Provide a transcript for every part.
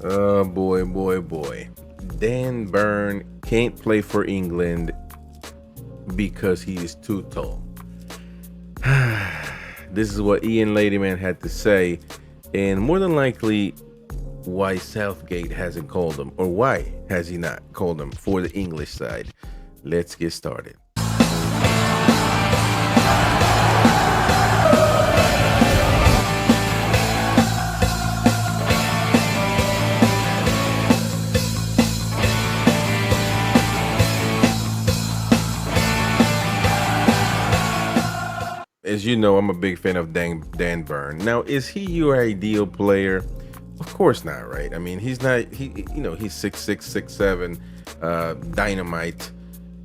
Oh boy, boy, boy. Dan Burn can't play for England because he is too tall. This is what Ian Ladyman had to say, and more than likely, why Southgate hasn't called him, or why has he not called him for the English side. Let's get started. As you know, I'm a big fan of Dan Burn. Now, is he your ideal player? Of course not, right? I mean, he's not. He's 6'6", 6'7", dynamite.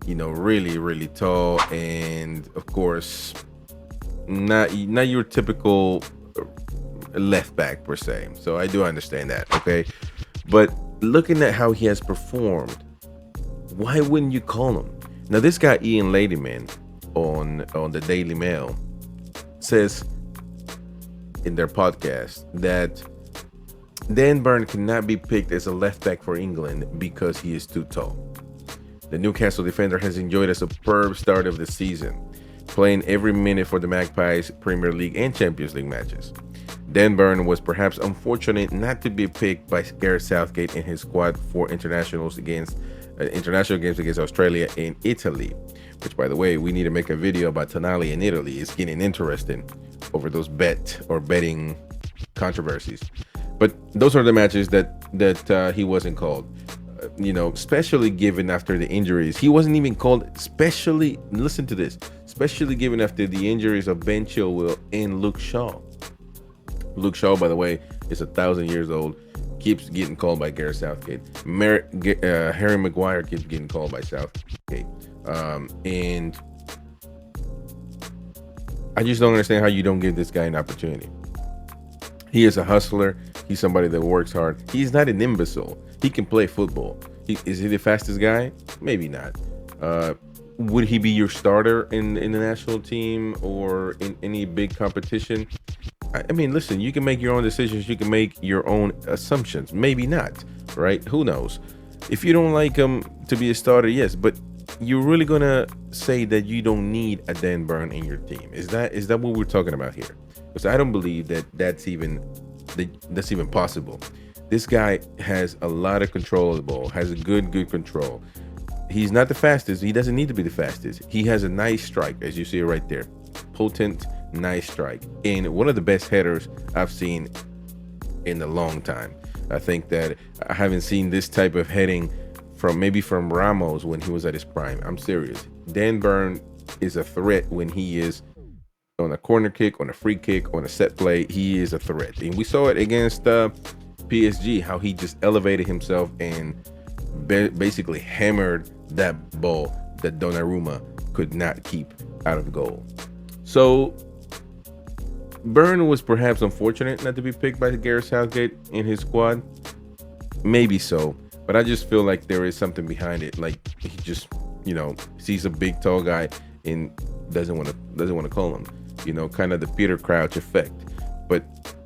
Really, really tall, and of course, not your typical left back per se. So I do understand that, okay? But looking at how he has performed, why wouldn't you call him? Now, this guy Ian Ladyman on the Daily Mail says in their podcast that Dan Burn cannot be picked as a left back for England because he is too tall. The Newcastle defender has enjoyed a superb start of the season, playing every minute for the Magpies Premier League and Champions League matches. Dan Burn was perhaps unfortunate not to be picked by Gareth Southgate in his squad for international games against Australia and Italy, which, by the way, we need to make a video about Tonali in Italy. It's getting interesting over those betting controversies. But those are the matches that he wasn't called. Especially given after the injuries. He wasn't even called, listen to this, especially given after the injuries of Ben Chilwell and Luke Shaw. Luke Shaw, by the way, is 1,000 years old, keeps getting called by Gareth Southgate. Harry Maguire keeps getting called by Southgate. And I just don't understand how you don't give this guy an opportunity. He is a hustler. He's somebody that works hard. He's not an imbecile. He can play football. Is he the fastest guy? Maybe not. Would he be your starter in the national team or in any big competition? I mean, listen, you can make your own decisions. You can make your own assumptions. Maybe not, right? Who knows? If you don't like him to be a starter, yes, but you're really going to say that you don't need a Dan Burn in your team. Is that what we're talking about here? Because I don't believe that's even possible. This guy has a lot of control of the ball, has a good control. He's not the fastest. He doesn't need to be the fastest. He has a nice strike, as you see it right there. Potent, nice strike. And one of the best headers I've seen in a long time. I think that I haven't seen this type of heading from Ramos when he was at his prime. I'm serious. Dan Burn is a threat when he is on a corner kick, on a free kick, on a set play. He is a threat. And we saw it against PSG, how he just elevated himself and basically hammered that ball that Donnarumma could not keep out of goal. So Burn was perhaps unfortunate not to be picked by Gareth Southgate in his squad. Maybe so, but I just feel like there is something behind it. Like he just, sees a big tall guy and doesn't want to call him. Kind of the Peter Crouch effect. But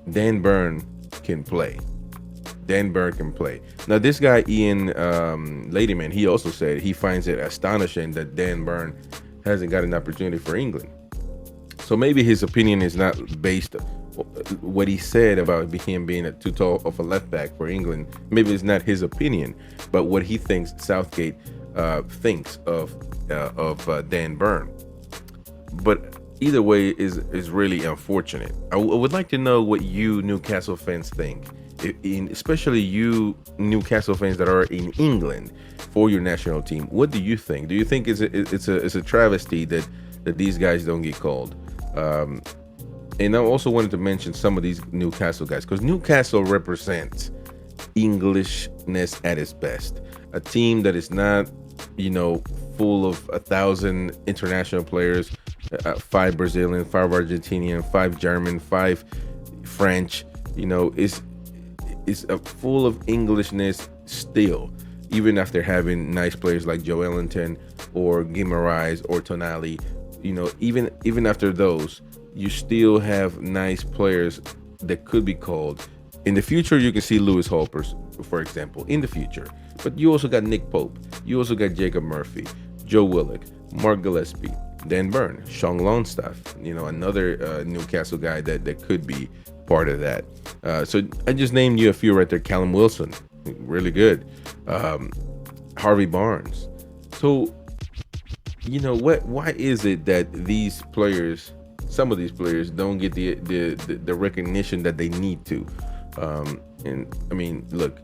Dan Burn can play. Dan Burn can play. Now, this guy, Ian Ladyman, he also said he finds it astonishing that Dan Burn hasn't got an opportunity for England. So maybe his opinion is not based on what he said about him being too tall of a left back for England. Maybe it's not his opinion, but what he thinks Southgate thinks of Dan Burn. But either way is really unfortunate. I would like to know what you Newcastle fans think. Especially you Newcastle fans that are in England for your national team, what do you think? Do you think it's a travesty that these guys don't get called? And I also wanted to mention some of these Newcastle guys, because Newcastle represents Englishness at its best. A team that is not, full of 1,000 international players, 5 Brazilian, 5 Argentinian, 5 German, 5 French. Is full of Englishness still, even after having nice players like Joe Ellington or Guimaraes or Tonali. Even after those, you still have nice players that could be called In the future, you can see Lewis Hall, for example, in the future. But you also got Nick Pope. You also got Jacob Murphy, Joe Willock, Mark Gillespie, Dan Burn, Sean Longstaff, another Newcastle guy that could be part of that. So I just named you a few right there. Callum Wilson, really good. Harvey Barnes. So, why is it that these players, some of these players, don't get the recognition that they need to? And I mean, look,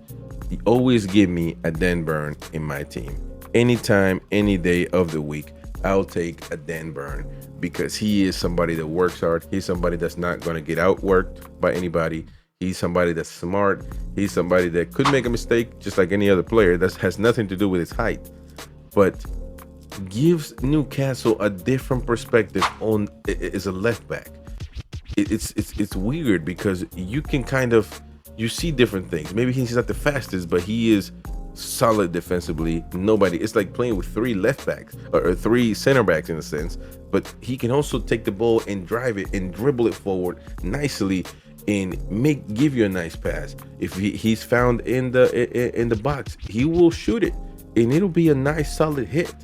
you always give me a Dan Burn in my team. Anytime, any day of the week, I'll take a Dan Burn because he is somebody that works hard. He's somebody that's not going to get outworked by anybody. He's somebody that's smart. He's somebody that could make a mistake just like any other player. That has nothing to do with his height, but gives Newcastle a different perspective on as a left back. It's weird because you can you see different things. Maybe he's not the fastest, but he is solid defensively. It's like playing with three left backs or three center backs in a sense, but he can also take the ball and drive it and dribble it forward nicely and give you a nice pass. If he's found in the box, he will shoot it and it'll be a nice solid hit.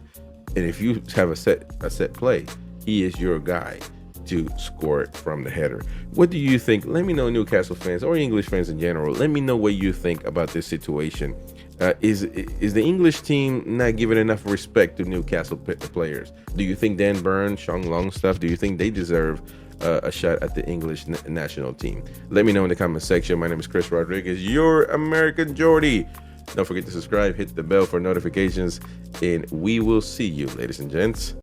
And if you have a set play, he is your guy to score it from the header. What do you think? Let me know, Newcastle fans or English fans in general. Let me know what you think about this situation. Is the English team not giving enough respect to Newcastle players? Do you think Dan Burn, Sean Longstaff, do you think they deserve a shot at the English national team? Let me know in the comment section. My name is Chris Rodriguez, your American Geordie. Don't forget to subscribe, hit the bell for notifications, and we will see you, ladies and gents.